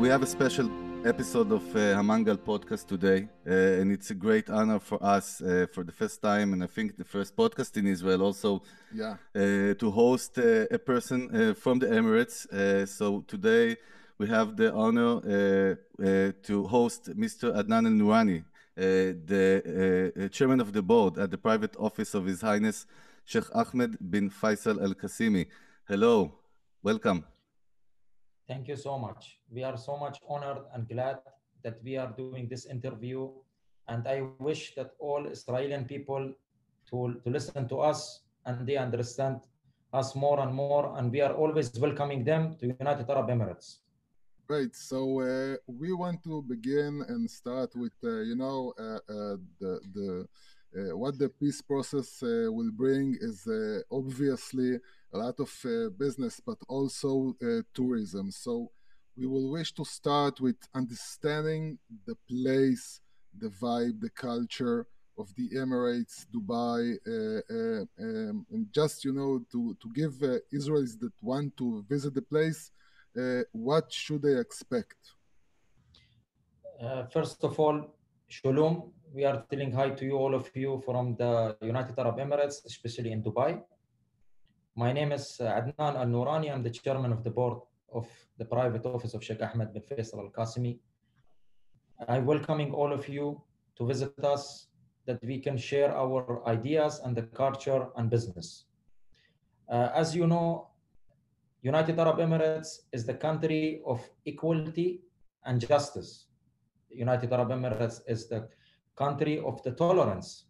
we have a special episode of Hamangal podcast today, and it's a great honor for us for the first time, and I think the first podcast in Israel also, to host a person from the Emirates. So today we have the honor to host Mr. Addnan al-Noorani, the chairman of the board at the private office of His Highness Sheikh Ahmed bin Faisal al-Qasimi. Hello, welcome. Thank you so much. We are so much honored and glad that we are doing this interview. And I wish that all Israeli people to listen to us and they understand us more and more. And we are always welcoming them to United Arab Emirates. Great. So we want to begin and start with, what the peace process will bring is obviously a lot of business, but also tourism. So we will wish to start with understanding the place, the vibe, the culture of the Emirates, Dubai, and just, to give Israelis that want to visit the place, what should they expect? First of all, Shalom. We are telling hi to you, all of you from the United Arab Emirates, especially in Dubai. My name is Adnan al-Noorani. I'm the chairman of the board of the private office of Sheikh Ahmed bin Faisal al-Qasimi. I'm welcoming all of you to visit us, that we can share our ideas and the culture and business. As you know, United Arab Emirates is the country of equality and justice. United Arab Emirates is the country of the tolerance,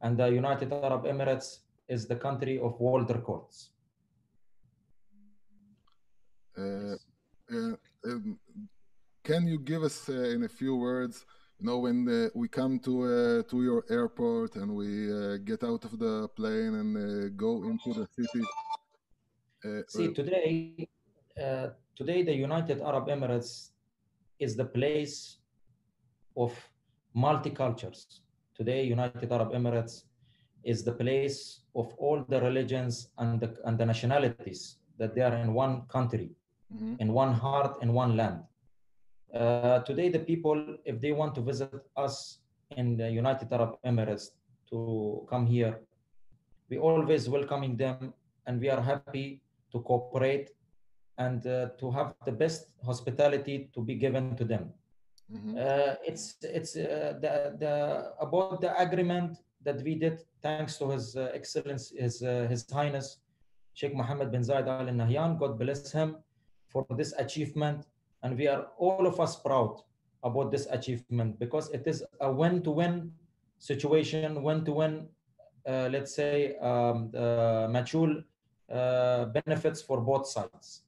and the United Arab Emirates is the country of world records. Can you give us in a few words, when we come to your airport and we get out of the plane and go into the city? See, today the United Arab Emirates is the place of multicultures. Today, United Arab Emirates is the place of all the religions and the nationalities, that they are in one country, in one heart, in one land. Today, the people, if they want to visit us in the United Arab Emirates to come here, we always welcoming them, and we are happy to cooperate and to have the best hospitality to be given to them. It's about the agreement that we did, thanks to His Excellency, His Highness Sheikh Mohammed bin Zayed Al Nahyan. God bless him for this achievement, and we are all of us proud about this achievement, because it is a win-to-win situation, win-to-win, let's say, mutual benefits for both sides.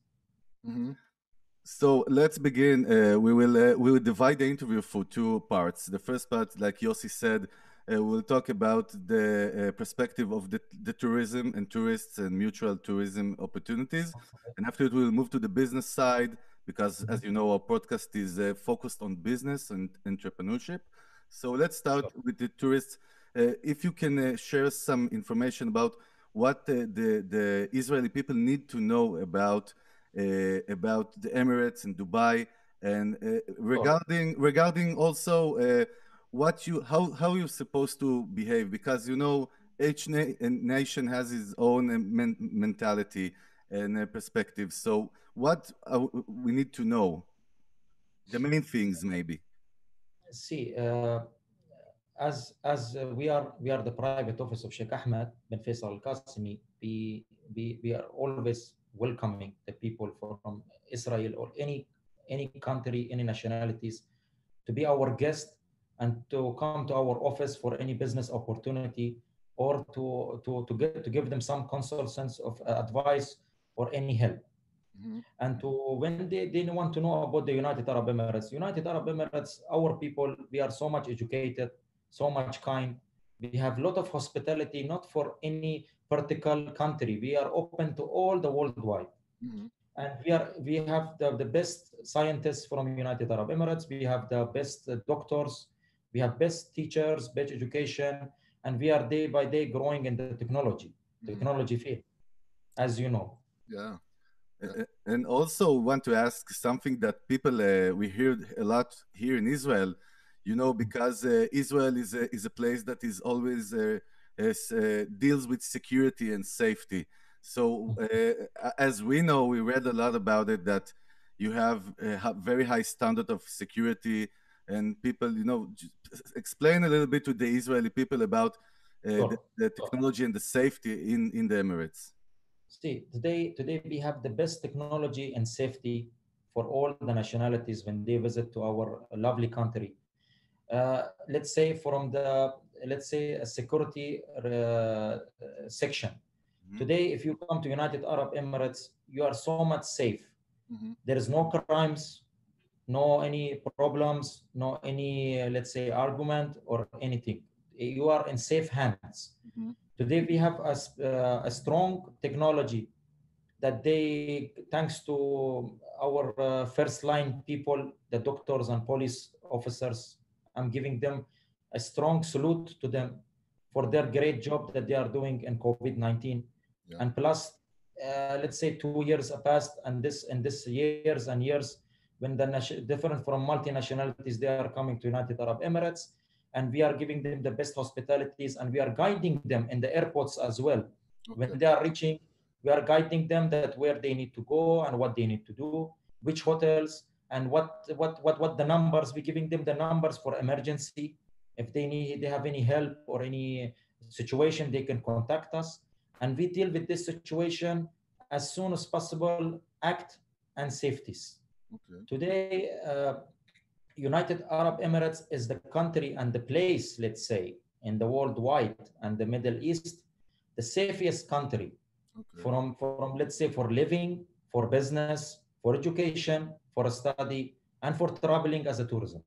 So let's begin. We will divide the interview for two parts. The first part, like Yossi said, we'll talk about the perspective of the tourism and tourists and mutual tourism opportunities. And after it, we'll move to the business side, because as you know, our podcast is focused on business and entrepreneurship. So let's start with the tourists. If you can share some information about what the Israeli people need to know about the Emirates and Dubai, and regarding also how you're supposed to behave, because each nation has its own mentality and perspective. So what we need to know, the main things maybe. See, as we are the private office of Sheikh Ahmed bin Faisal al-Qasimi, we are always welcoming the people from Israel or any country, any nationalities, to be our guest and to come to our office for any business opportunity, or to give them some consultants of advice or any help. And when they want to know about the United Arab Emirates, our people, we are so much educated, so much kind. We have a lot of hospitality, not for any particular country. We are open to all the worldwide. And we have the best scientists from United Arab Emirates. We have the best doctors. We have best teachers, best education, and we are day by day growing in the technology field, as you know. Yeah. And also want to ask something that people we hear a lot here in Israel, you know, because Israel is a place that is always deals with security and safety. So as we know, we read a lot about it, that you have a very high standard of security, and people, you know, explain a little bit to the Israeli people about the technology and the safety in the Emirates. See, today we have the best technology and safety for all the nationalities when they visit to our lovely country. Let's say a security section. Today, if you come to United Arab Emirates, you are so much safe. There is no crimes, no any problems, no any, let's say, argument or anything. You are in safe hands. Today, we have a strong technology that thanks to our first line people, the doctors and police officers, I'm giving them a strong salute to them for their great job that they are doing in COVID-19. Yeah. And plus, let's say 2 years passed, and this years and years, when the different from multinationalities, they are coming to United Arab Emirates, and we are giving them the best hospitalities, and we are guiding them in the airports as well. Okay. When they are reaching, we are guiding them that where they need to go and what they need to do, which hotels, and what the numbers. We're giving them the numbers for emergency. If they have any help or any situation, they can contact us, and we deal with this situation as soon as possible, act and safeties. Okay. Today, United Arab Emirates is the country and the place, let's say, in the worldwide and the Middle East, the safest country. Okay. From let's say for living, for business, for education, for study, and for traveling as a tourism.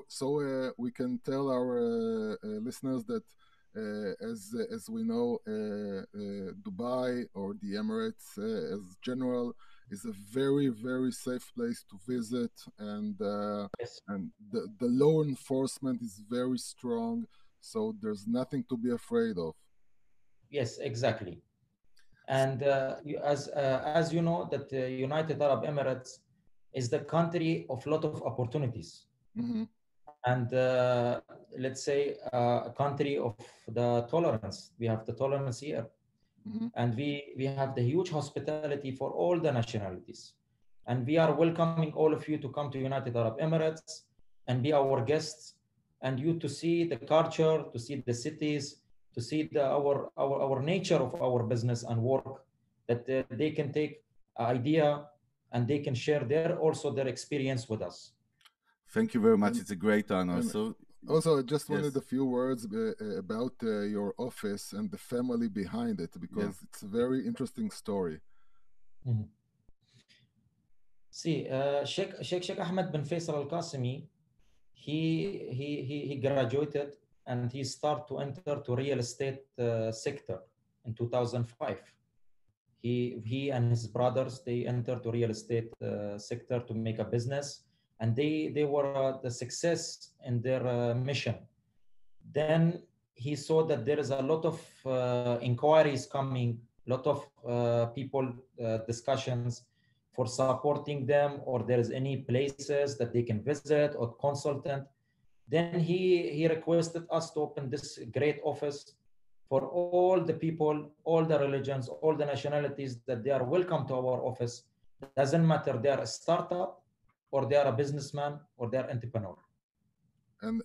So we can tell our listeners that as we know, Dubai or the Emirates as general is a very, very safe place to visit, and yes. And the law enforcement is very strong, so there's nothing to be afraid of. Yes, exactly. And as you know, that the United Arab Emirates is the country of a lot of opportunities. And let's say a country of the tolerance. We have the tolerance here. And we have the huge hospitality for all the nationalities. And we are welcoming all of you to come to United Arab Emirates and be our guests, and you to see the culture, to see the cities, to see our nature of our business and work, that they can take idea and they can share their experience with us. Thank you very much. It's a great honor. So also, I just wanted a few words about your office and the family behind it, because it's a very interesting story. See, Sheikh Ahmed bin Faisal al-Qasimi, he graduated and he started to enter to real estate sector in 2005. He and his brothers, they entered to real estate sector to make a business, and they were the success in their mission. Then he saw that there is a lot of inquiries coming, a lot of people discussions for supporting them, or there is any places that they can visit or consultant. Then he requested us to open this great office for all the people, all the religions, all the nationalities, that they are welcome to our office. Doesn't matter they are a startup or they are a businessman or they are entrepreneur. And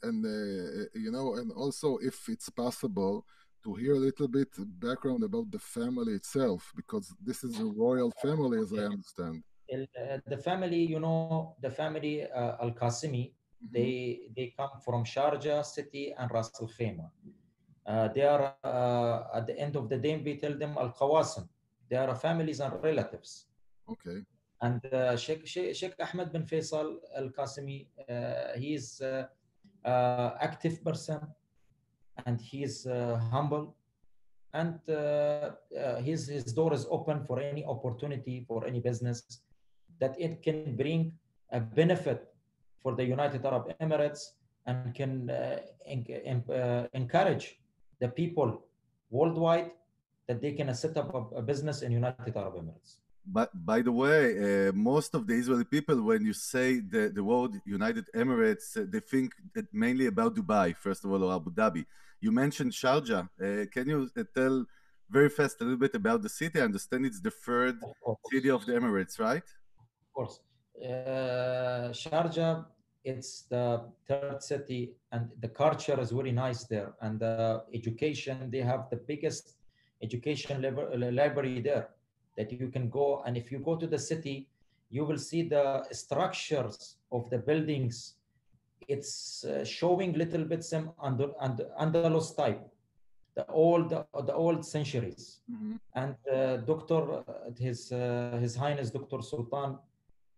you know, and also if it's possible to hear a little bit background about the family itself, because this is a royal family, as I understand. The family, you know, the family al-Qasimi, they come from Sharjah city and Ras Al Khaimah. They are at the end of the day, we tell them al-Qawasim. They are families and relatives. Okay. And Sheikh Ahmed bin Faisal al-Qasimi, he is active person, and he is humble, and his door is open for any opportunity, for any business that it can bring a benefit for the United Arab Emirates, and can encourage the people worldwide that they can set up a business in United Arab Emirates. by the way, most of the Israeli people, when you say the word United Emirates, they think mainly about Dubai, first of all, or Abu Dhabi. You mentioned Sharjah. Can you tell very fast a little bit about the city? I understand it's the third city of the Emirates, right? Of course. Sharjah, it's the third city, and the culture is very nice there. And the education, they have the biggest education library there that you can go. And if you go to the city, you will see the structures of the buildings. It's showing little bit some Andalus type, the old centuries. Mm-hmm. And Dr. His Highness Dr. Sultan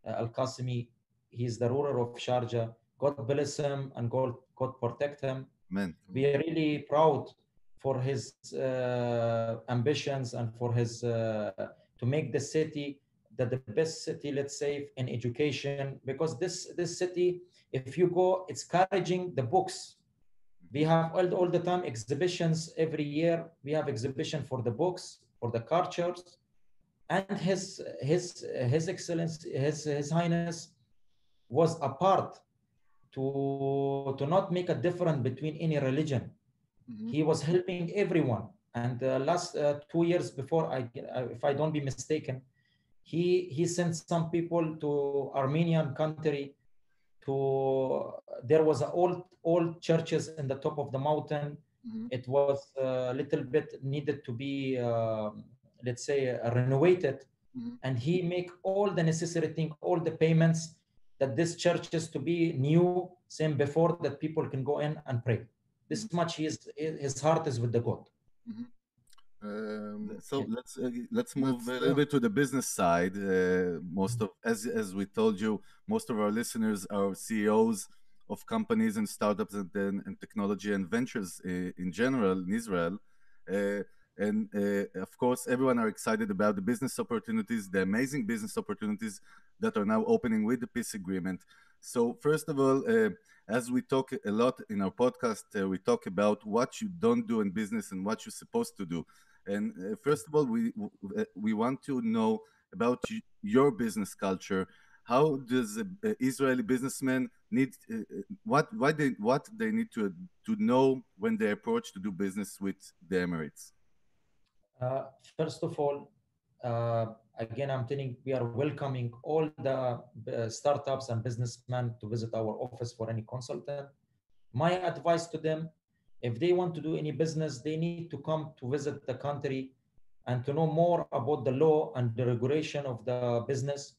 Al-Qasimi, he's the ruler of Sharjah. God bless him and God protect him. Amen. We are really proud for his ambitions and for his to make the city the best city, let's say, in education. Because this city, if you go, it's encouraging the books. We have all the time exhibitions every year. We have exhibition for the books, for the cultures, and his excellence, his highness was a part to not make a difference between any religion. Mm-hmm. He was helping everyone. And last 2 years before, if I don't be mistaken, he sent some people to Armenian country. There was old churches in the top of the mountain. Mm-hmm. It was a little bit needed to be let's say renovated. Mm-hmm. And he make all the necessary thing, all the payments that this church is to be new, same before, that people can go in and pray. This much his heart is with the God. Mm-hmm. So let's move a little bit to the business side. Most of, as we told you, most of our listeners are CEOs of companies and startups and technology and ventures in general in Israel. And of course, everyone are excited about the business opportunities, the amazing business opportunities that are now opening with the peace agreement. So first of all, as we talk a lot in our podcast, we talk about what you don't do in business and what you're supposed to do. And first of all, we want to know about your business culture. How does an Israeli businessman need what they need to know when they approach to do business with the Emirates? First of all, again, I'm telling we are welcoming all the startups and businessmen to visit our office for any consultant. My advice to them, if they want to do any business, they need to come to visit the country and to know more about the law and the regulation of the business,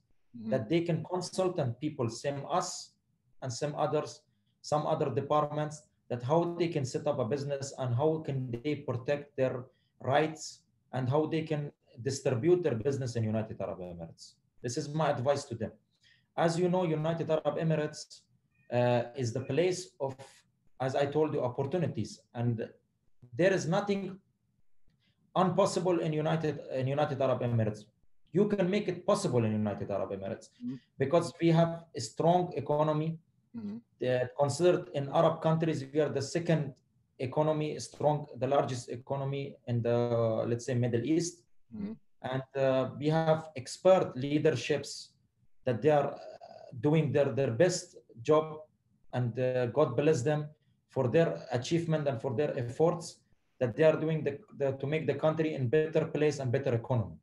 that they can consult people, same us and some other departments, that how they can set up a business and how can they protect their rights and how they can distribute their business in United Arab Emirates. This is my advice to them. As you know, United Arab Emirates is the place of, as I told you, opportunities, and there is nothing impossible in United Arab Emirates. You can make it possible in United Arab Emirates because we have a strong economy. Considered in Arab countries, we are the second economy, the largest economy in the, let's say, Middle East. And we have expert leaderships that they are doing their best job, and God bless them for their achievement and for their efforts that they are doing to make the country in better place and better economy.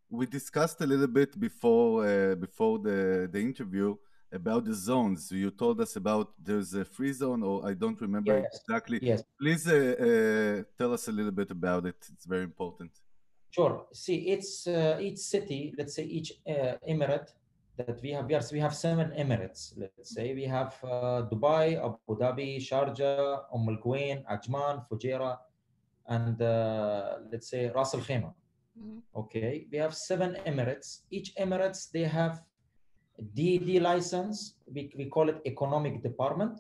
We discussed a little bit before the interview about the zones. You told us about there's a free zone, or I don't remember exactly. Yes. Please tell us a little bit about it. It's very important. Sure. See, it's each city, let's say each emirate that we have. Yes, we have 7 emirates. Let's say we have Dubai, Abu Dhabi, Sharjah, Al Quwain, Ajman, Fujairah, and let's say Ras Al Khaimah. Okay, we have 7 emirates. Each emirates, they have DD license. We call it economic department,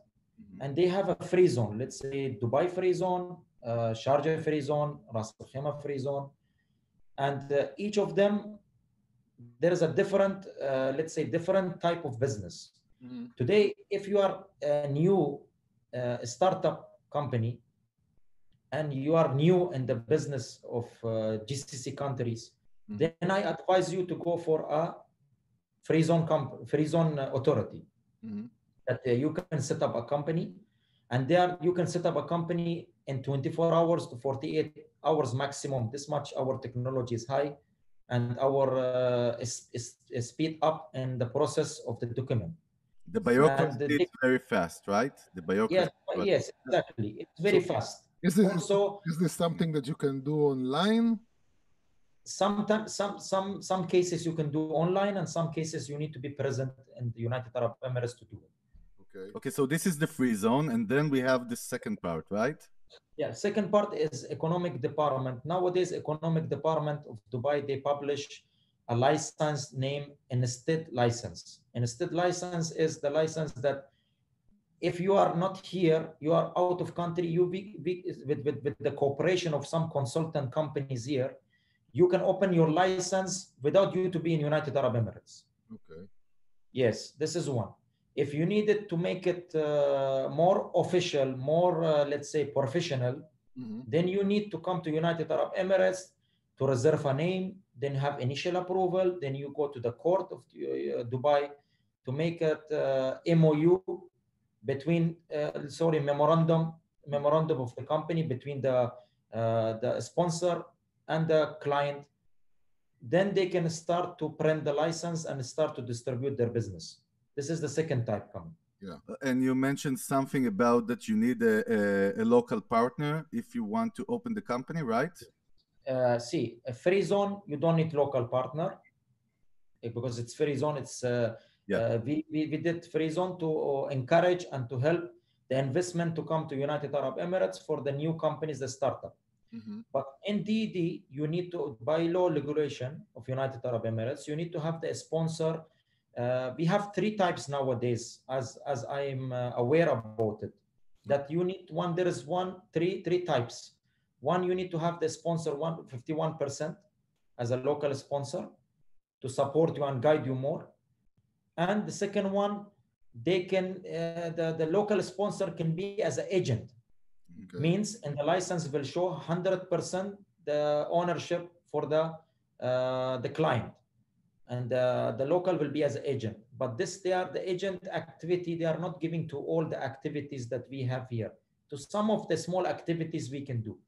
and they have a free zone. Let's say Dubai free zone, Sharjah free zone, Ras Al Khaimah free zone, and each of them there is a different, let's say, different type of business. Today, if you are a new startup company and you are new in the business of GCC countries, then I advise you to go for a Pרי-זון authority. That you can set up a company, and there you can set up a company in 24 hours to 48 hours maximum. This much our technology is high, and our speed up in the process of the document. The bureaucracy is very fast, right? The bureaucracy. Yes, exactly. It's very fast. Is this something that you can do online? Sometimes, some cases you can do online, and some cases you need to be present in the United Arab Emirates to do it. Okay, so this is the free zone, and then we have the second part, right? Yeah, second part is economic department. Nowadays, economic department of Dubai, they publish a license named Instead license. Instead license is the license that if you are not here, you are out of country, you with the cooperation of some consultant companies here, you can open your license without you to be in United Arab Emirates. Okay. Yes, this is one. If you needed to make it more official, more, let's say, professional, then you need to come to United Arab Emirates to reserve a name, then have initial approval, then you go to the court of Dubai to make it MOU between, memorandum of the company between the sponsor and the client. Then they can start to print the license and start to distribute their business. This is the second type coming. Yeah, and you mentioned something about that you need a local partner if you want to open the company, right? See, a Pry-zone, you don't need local partner because it's Pry-zone. It's we did Pry-zone to encourage and to help the investment to come to United Arab Emirates for the new companies, the startup. But in DD, you need to, by law regulation of United Arab Emirates, you need to have the sponsor. We have three types nowadays, as I'm aware about it. That you need one. There is three types. One, you need to have the sponsor 51% as a local sponsor to support you and guide you more. And the second one, they can the local sponsor can be as an agent. Okay. Means in the license will show 100% the ownership for the client. And the local will be as an agent. But they are the agent activity, they are not giving to all the activities that we have here. To some of the small activities we can do.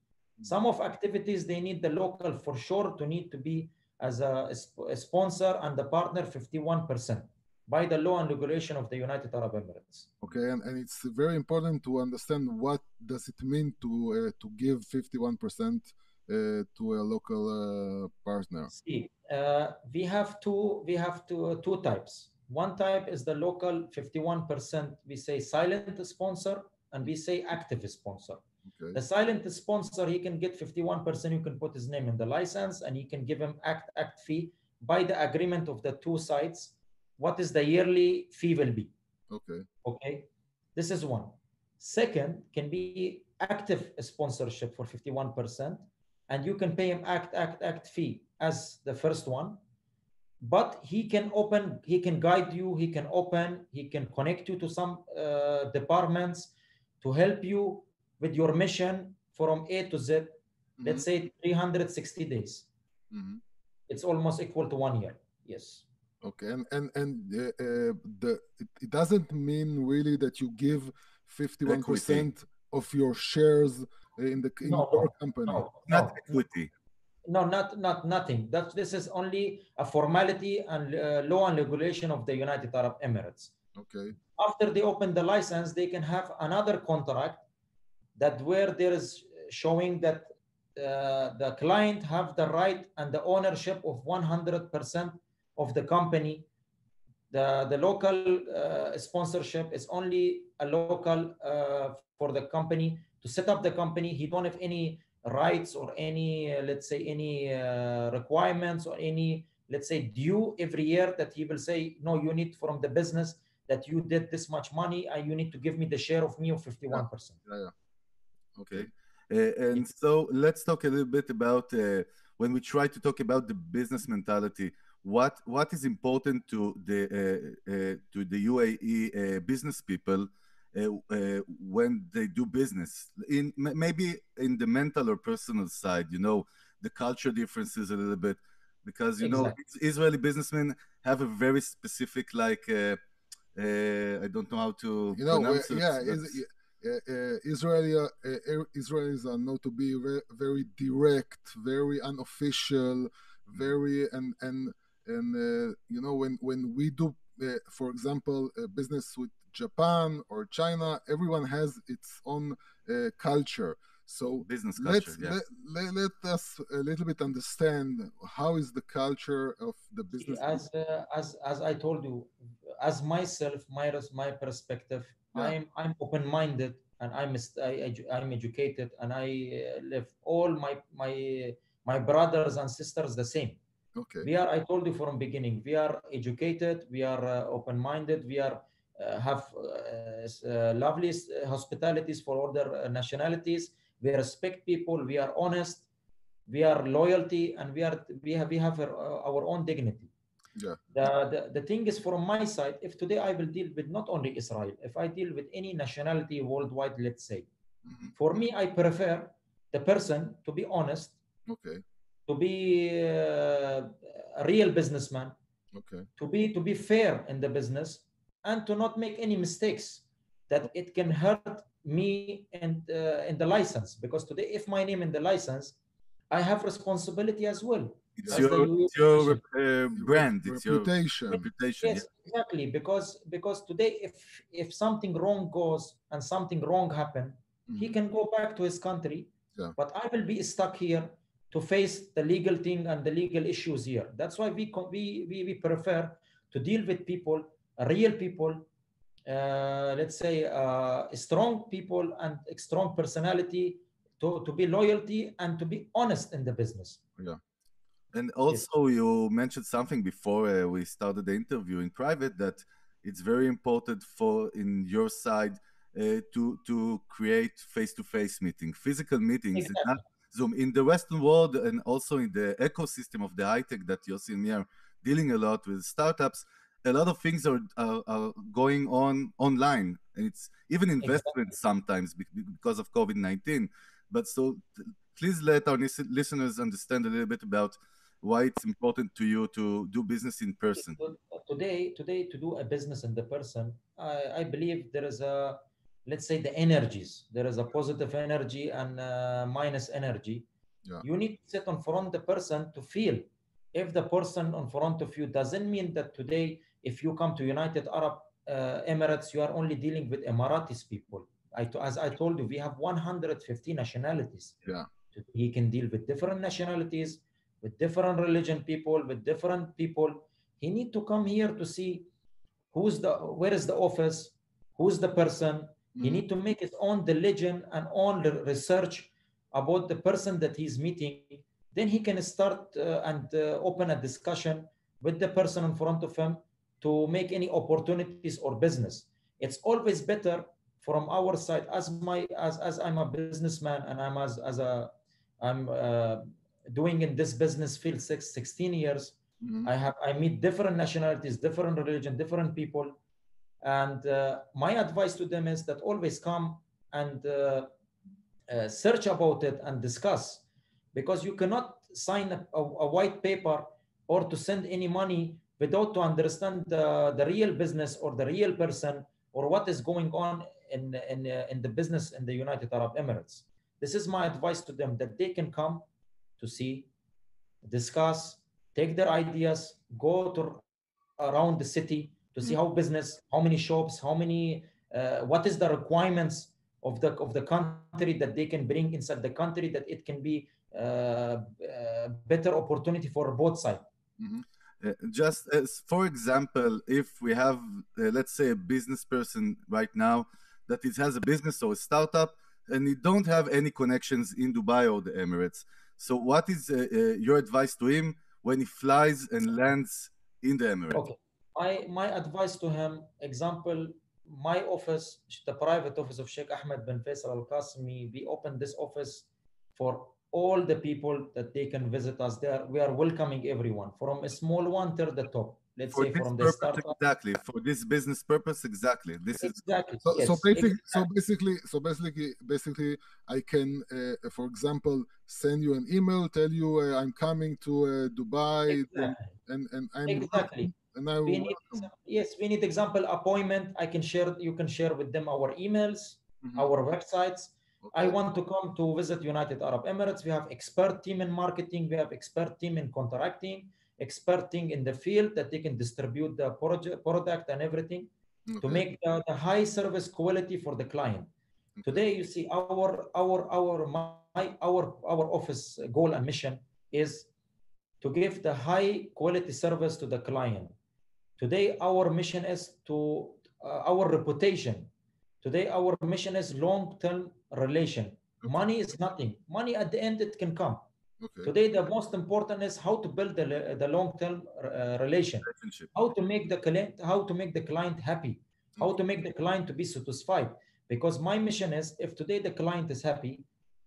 Some of activities, they need the local for sure to need to be as a sponsor and the partner 51% by the law and regulation of the United Arab Emirates. Okay, and it's very important to understand what does it mean to give 51% to a local partner. See, we have two types. One type is the local 51%, we say silent sponsor, and we say active sponsor. Okay. The silent sponsor, he can get 51%, you can put his name in the license, and he can give him act fee by the agreement of the two sides. What is the yearly fee will be. Okay. This is one. Second can be active sponsorship for 51%, and you can pay him act fee as the first one. But he can open, he can guide you, he can connect you to some departments to help you with your mission from A to Z. Let's say 360 days. It's almost equal to 1 year. Yes. Okay, and it doesn't mean really that you give 51% of your shares in your company. Not equity. No, nothing. This is only a formality and law and regulation of the United Arab Emirates. Okay. After they open the license, they can have another contract that where there is showing that the client have the right and the ownership of 100% of the company. The local sponsorship is only a local for the company to set up the company. He don't have any rights or any, let's say, any requirements or any, let's say, due every year that he will say, no, you need from the business that you did this much money and you need to give me the share of me of 51%. Yeah. Okay. And so let's talk a little bit about when we try to talk about the business mentality. What is important to the UAE business people when they do business? Maybe in the mental or personal side, the culture differences a little bit. because you know Israeli businessmen have a very specific like I don't know how to pronounce it. Israelis are known to be very direct, very unofficial, very and you know when we do for example business with Japan or China, everyone has its own culture. So business culture, let us a little bit understand how is the culture of the business. As I told you, as myself, my perspective, I'm open-minded and I'm educated, and I live all my brothers and sisters the same. Okay. I told you from beginning, we are educated, we are open-minded, we are have lovely hospitalities for other nationalities. We respect people, we are honest, we are loyalty, and we have our own dignity. Yeah. The thing is, from my side, if today I will deal with not only Israel, if I deal with any nationality worldwide, let's say, for me, I prefer the person to be honest, okay, to be a real businessman, okay, to be fair in the business, and to not make any mistakes that it can hurt me in the license. Because today, if my name in the license, I have responsibility as well. It's your brand, it's reputation. Your reputation. Yes, exactly. Because today, if something wrong goes and something wrong happen, he can go back to his country. Yeah. But I will be stuck here to face the legal thing and the legal issues here. That's why we prefer to deal with people, real people, let's say strong people and strong personality, to be loyalty and to be honest in the business. Yeah. And also you mentioned something before we started the interview in private, that it's very important for in your side to create face-to-face meeting, physical meetings, Exactly. not Zoom. In the Western world and also in the ecosystem of the high-tech that Yossi and me are dealing a lot with startups, a lot of things are going on online, and it's even investment sometimes because of COVID-19. But so please let our listeners understand a little bit about why it's important to you to do business in person. Today to do a business in the person, I believe there is let's say the energies. There is a positive energy and minus energy. Yeah. You need to sit in front of the person to feel. If the person in front of you doesn't mean that today, if you come to United Arab Emirates, you are only dealing with Emiratis people. As I told you, we have 150 nationalities. Yeah. He can deal with different nationalities, with different religion people, with different people. He need to come here to see where is the office, who's the person. He need to make his own diligence and own research about the person that he's meeting. Then he can start and open a discussion with the person in front of him to make any opportunities or business. It's always better from our side, as I'm a businessman and I'm doing in this business field 16 years. I meet different nationalities, different religion, different people, and my advice to them is that always come and search about it and discuss, because you cannot sign a white paper or to send any money without to understand the real business or the real person or what is going on in the business in the United Arab Emirates. This is my advice to them, that they can come to see, discuss, take their ideas, go to around the city to see how business, how many shops, how many, what is the requirements of the country that they can bring inside the country, that it can be better opportunity for both sides. Just as for example, if we have let's say a business person right now that it has a business or a startup and you don't have any connections in Dubai or the Emirates, so what is your advice to him when he flies and lands in the Emirates? Okay, my advice to him, example, my office, the private office of Sheikh Ahmed bin Faisal Al Qasimi, we opened this office for all the people that they can visit us there. We are welcoming everyone from a small one to the top. let's For say this from the purpose, startup. exactly. For this business purpose, exactly. This Exactly. So, Yes. basically, I can, for example, send you an email, tell you I'm coming to Dubai, Exactly. and I'm Exactly. and I We will need, welcome. yes, we need example appointment. I can share, you can share with them our emails, our websites. I want to come to visit United Arab Emirates. We have expert team in marketing. We have expert team in contracting, expert team in the field that they can distribute the product and everything to make the high service quality for the client. Today, you see, our office goal and mission is to give the high quality service to the client. Today, our mission is to our reputation. Today, our mission is long-term relation. Money is nothing. Money at the end, it can come. Today, the most important is how to build the long-term relation. How to make the client happy. How to make the client to be satisfied. Because my mission is, if today the client is happy,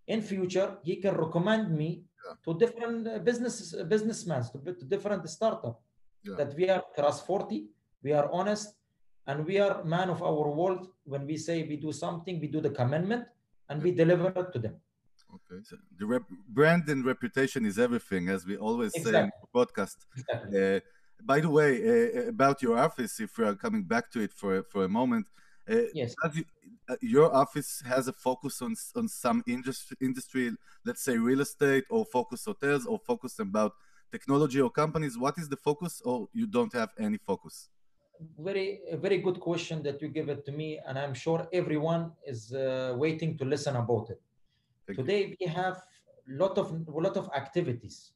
in future he can recommend me to different businessmen, to different startup. That we are trustworthy, we are honest, and we are man of our word. When we say we do something, we do the commandment, and we deliver it to them. Okay, so the brand and reputation is everything, as we always say in the podcast. Exactly. By the way, about your office, if we are coming back to it for a moment, yes. Your office has a focus on some industry, let's say real estate, or focus hotels, or focus about technology or companies. What is the focus, or you don't have any focus? Very good question that you give it to me, and I'm sure everyone is waiting to listen about it. Today we have lot of activities.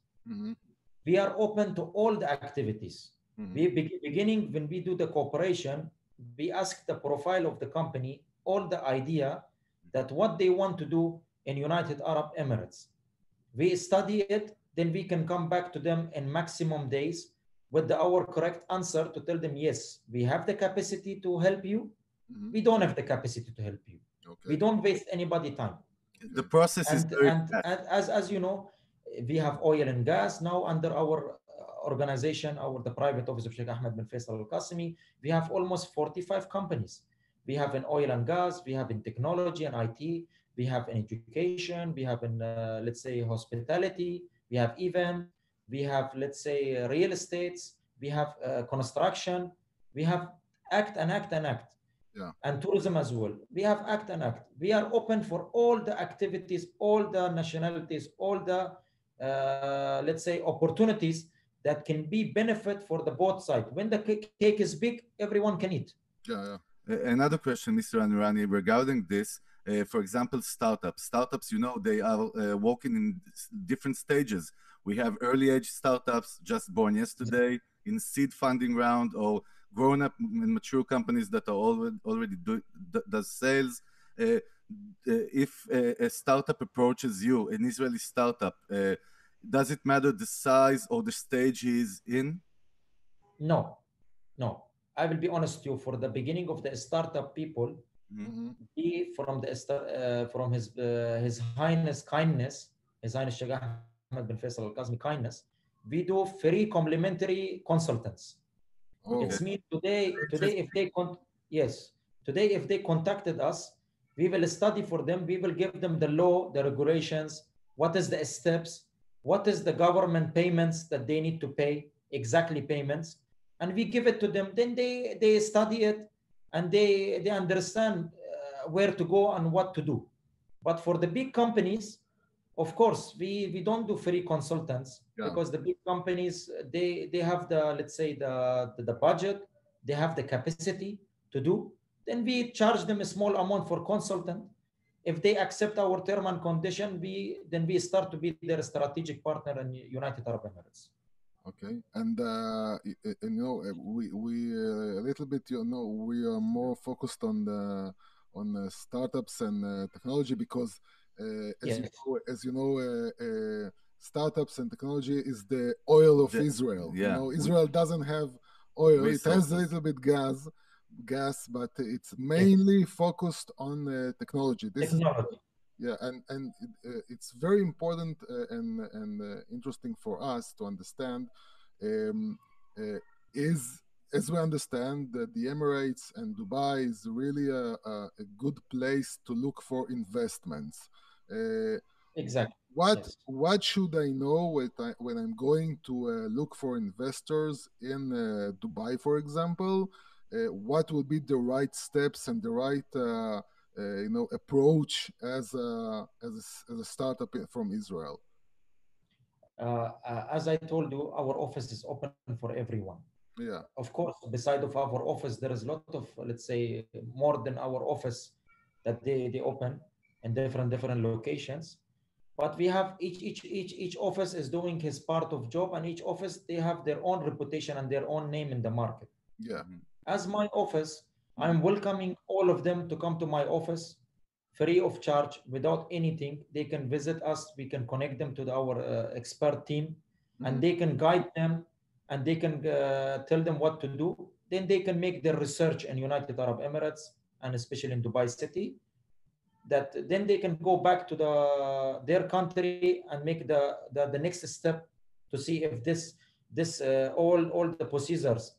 We are open to all the activities. We beginning when we do the cooperation, we ask the profile of the company, all the idea that what they want to do in United Arab Emirates. We study it, then we can come back to them in maximum days with our correct answer to tell them, yes, we have the capacity to help you. We don't have the capacity to help you. We don't waste anybody time. The process is very fast. As you know, we have oil and gas now under our organization, the private office of Sheikh Ahmed bin Faisal al-Qasimi. We have almost 45 companies. We have in oil and gas, we have in technology and IT, we have in education, we have in, let's say, hospitality, we have event, we have, let's say, real estates, we have construction, we have act. And tourism as well. We have act. We are open for all the activities, all the nationalities, all the, let's say, opportunities that can be benefit for the both sides. When the cake is big, everyone can eat. Another question, Mr. Nurani, regarding this, for example, startups. Startups, you know, they are working in different stages. We have early age startups just born yesterday, in seed funding round, or grown-up and mature companies that are already does sales. If a startup approaches you, an Israeli startup, does it matter the size or the stage he is in? No. I will be honest with you. For the beginning of the startup people, he from his Highness kindness, His Highness Sheikh Ahmed bin Faisal al-Qasimi kindness, we do free complimentary consultants. It's mean today if they contacted us, we will study for them. We will give them the law, the regulations, what is the steps, what is the government payments that they need to pay, exactly payments, and we give it to them. Then they study it and they understand where to go and what to do. But for the big companies, of course, we don't do free consultants because the big companies, they have the, let's say, the budget, they have the capacity to do. Then we charge them a small amount for consultant. If they accept our term and condition, then we start to be their strategic partner in United Arab Emirates. Okay, and you know, we a little bit, you know, we are more focused on startups and technology because. As you know, startups and technology is the oil of Israel. You know, Israel doesn't have oil; resources. It has a little bit gas, but it's mainly focused on technology. Technology. And it's very important and interesting for us to understand as we understand that the Emirates and Dubai is really a good place to look for investments. Exactly. What should I know when I'm going to look for investors in Dubai, for example? What will be the right steps and the right approach as a startup from Israel? As I told you, our office is open for everyone. Yeah. Of course, beside of our office, there is a lot of, let's say, more than our office that they open in different locations. But we have each office is doing his part of job, and each office they have their own reputation and their own name in the market. Yeah. As my office, I'm welcoming all of them to come to my office free of charge, without anything. They can visit us. We can connect them to our expert team, and they can guide them, and they can tell them what to do. Then they can make their research in United Arab Emirates, and especially in Dubai city. That then they can go back to their country and make the next step to see if this all the procedures,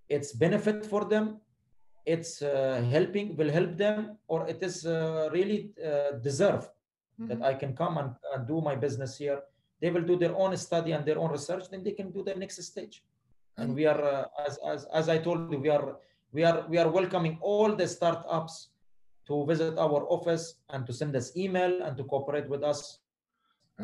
it's benefit for them, it's will help them, or it is really deserve that I can come and do my business here. They will do their own study and their own research, then they can do the next stage. And we are as I told you, we are welcoming all the startups to visit our office and to send us email and to cooperate with us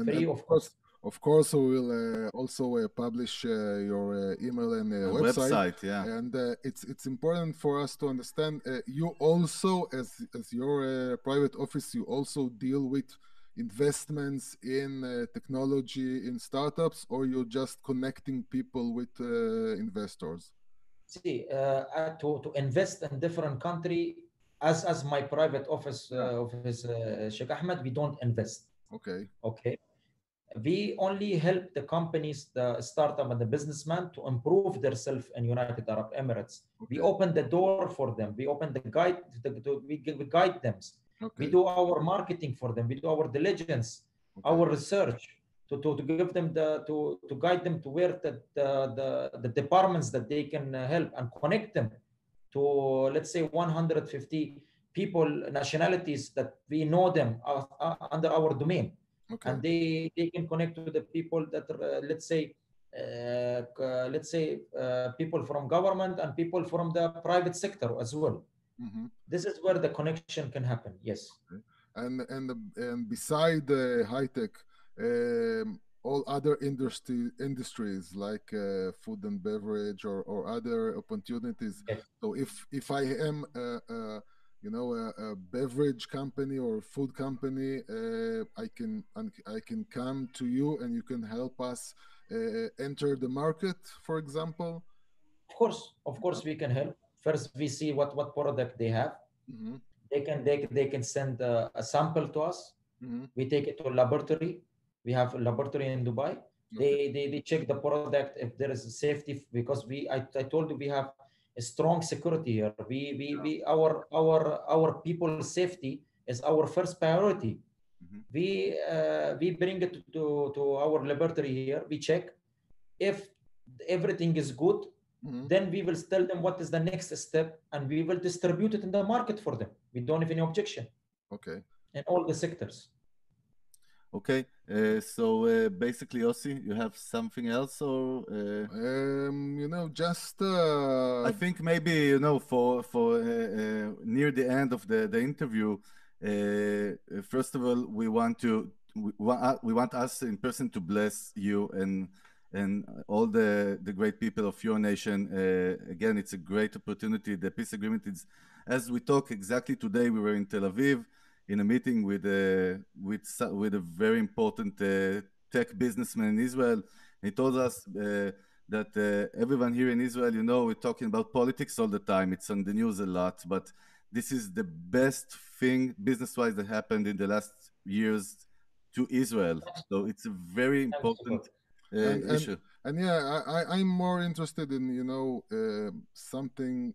free of cost. Of course, we will also publish your email and website. Yeah. And it's important for us to understand. You also, as your private office, you also deal with investments in technology, in startups, or you're just connecting people with investors? See, to invest in different country, as my private office, Sheikh Ahmed, we don't invest. Okay. We only help the companies, the startup and the businessman to improve themselves in United Arab Emirates. We open the door for them. We open the guide. We guide them. We do our marketing for them. We do our diligence, our research to give them to guide them to where the departments that they can help, and connect them to, let's say, 150 people, nationalities that we know them under our domain. And they can connect to the people that let's say people from government and people from the private sector as well. This is where the connection can happen. Yes. And beside high tech, all other industries like food and beverage or other opportunities. Yes. So if I am a beverage company or food company, I can come to you and you can help us enter the market, for example. Of course, we can help. First, we see what product they have. They can send a sample to us. We take it to a laboratory. We have a laboratory in Dubai. They check the product if there is a safety, because I told you we have a strong security here. Our people's safety is our first priority. We bring it to our laboratory here. We check if everything is good. Then we will tell them what is the next step, and we will distribute it in the market for them. We don't have any objection. In all the sectors. Okay, so basically, Yossi, you have something else, or just I think maybe for near the end of the interview, first of all, we want us in person to bless you and all the great people of your nation. Again, it's a great opportunity. The peace agreement is, as we talk exactly today, we were in Tel Aviv in a meeting with a very important tech businessman in Israel. He told us that everyone here in Israel, we're talking about politics all the time. It's on the news a lot, but this is the best thing business-wise that happened in the last years to Israel. So it's a very important issue. And yeah, I'm more interested in something,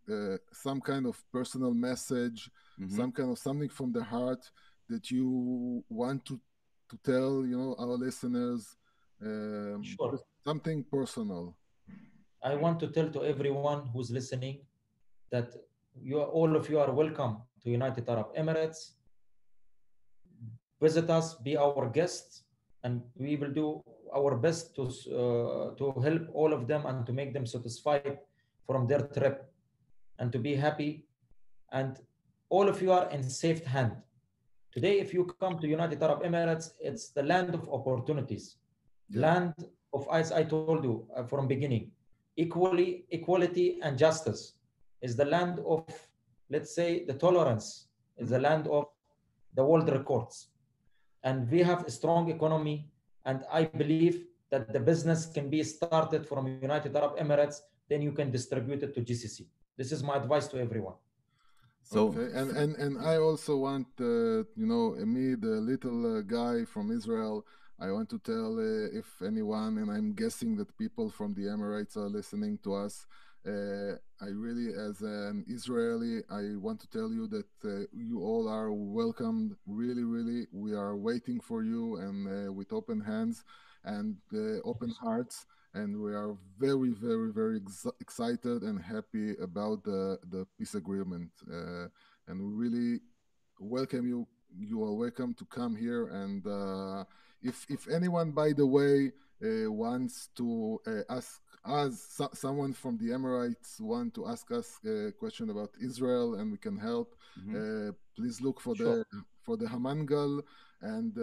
some kind of personal message, something from the heart that you want to tell our listeners. Sure. Something personal. I want to tell to everyone who's listening that all of you are welcome to United Arab Emirates. Visit us, be our guests, and we will do our best to help all of them and to make them satisfied from their trip and to be happy. And all of you are in safe hand. Today, if you come to United Arab Emirates, it's the land of opportunities, land of, as I told you from beginning, equality and justice. Is the land of, let's say, the tolerance. Is the land of the world records. And we have a strong economy, and I believe that the business can be started from United Arab Emirates, then you can distribute it to GCC. This is my advice to everyone. So, okay. And I also want, me, the little guy from Israel, I want to tell if anyone, and I'm guessing that people from the Emirates are listening to us, I really, as an Israeli, I want to tell you that you all are welcomed. Really, really, we are waiting for you, and with open hands and open hearts. And we are very, very, very excited and happy about the peace agreement. And we really welcome you. You are welcome to come here. And if anyone, by the way, wants to ask us, someone from the Emirates want to ask us a question about Israel and we can help, please look for the Hamangal and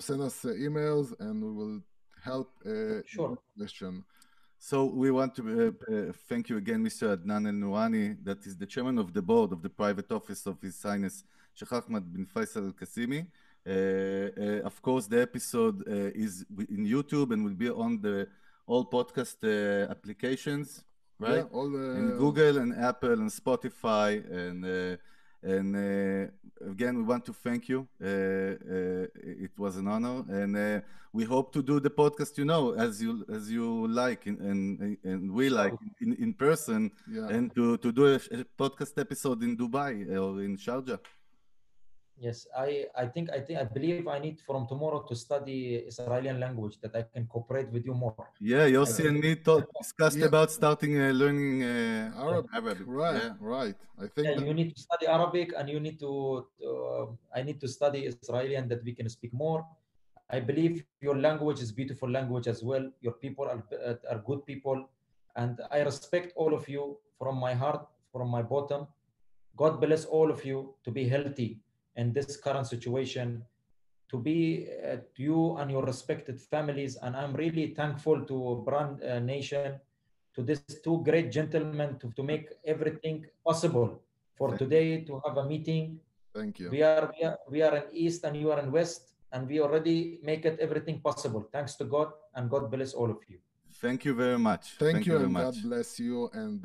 send us emails and we will help question. So we want to thank you again, Mr. Adnan al-Nourani, that is the chairman of the board of the private office of His Highness Sheikh Ahmad bin Faisal al-Qasimi. Of course, the episode is in YouTube and will be on all podcast applications, right? Yeah, in Google and Apple and Spotify and again, we want to thank you. It was an honor, and we hope to do the podcast, as you like, and we like in person, and to do a podcast episode in Dubai or in Sharjah. Yes, I believe I need from tomorrow to study Israeli language that I can cooperate with you more. Yeah, Yossi and me discussed about starting learning Arabic. Right. I think you need to study Arabic, and you need to. I need to study Israeli, and that we can speak more. I believe your language is beautiful language as well. Your people are good people, and I respect all of you from my heart, from my bottom. God bless all of you to be healthy in this current situation, to be you and your respected families. And I'm really thankful to Brand Nation, to these two great gentlemen to make everything possible for today to have a meeting. Thank you. We are in East and you are in West, and we already make it everything possible. Thanks to God, and God bless all of you. Thank you very much. Thank you very much. God bless you and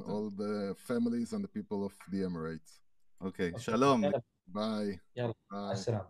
all the families and the people of the Emirates. Okay. Shalom. Bye. Bye.